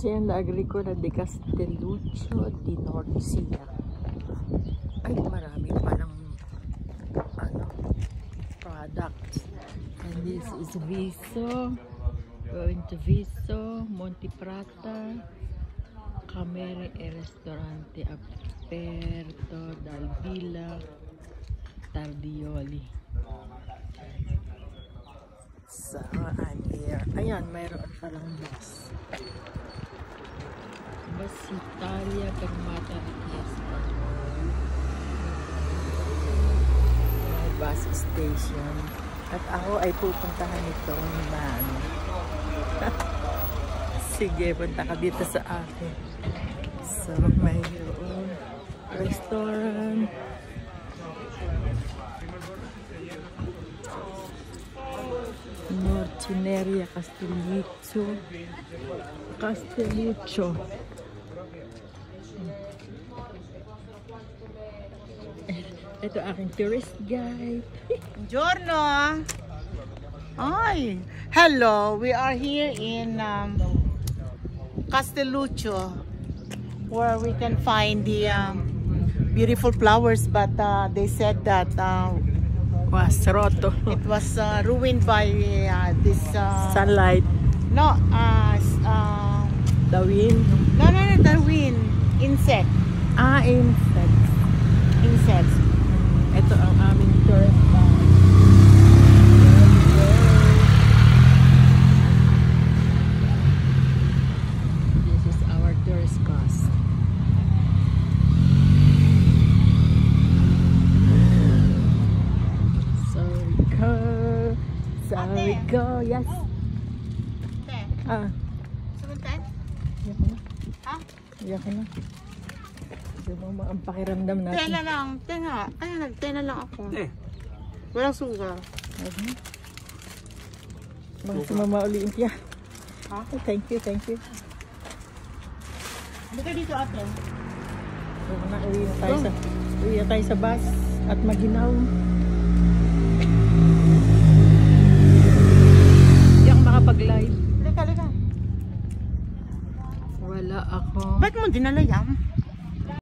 Hacienda Agricola de Castelluccio di Norcia. Ay, marami palang products. And this is Viso. Going to Viso, Monte Prata, Camere e Ristorante Aperto dal Villa Tardioli. So, I'm here. Ayan, mayroon palang bus. Bus Italia Fermata Richiesta. May bus station. At ako ay pupuntahan itong van. Sige, punta ka dito sa akin. So, mayroon restaurant. Norcineria Castelluccio. Ito aking tourist guide. Buongiorno. Hi. Hello. We are here in Castelluccio, where we can find the beautiful flowers, but they said that Was roto. it was ruined by this Sunlight. no The wind. no the wind. Insect. Insects. Ito ang aming tourist guide. This is our tourist bus. So we go. Yes. Sumuntan? Iyak na. Ha? Iyak na. Gusto mo ang pakiramdam natin. Tena lang. Tena lang ako. Walang sugar. Mga si Mama Olympia. Ha? Oh, thank you. Halika dito, ate. Uwi na tayo sa bus at maginaw. Hindi ako makapag-live. Halika. Wala ako. Ba't mo dinala yan?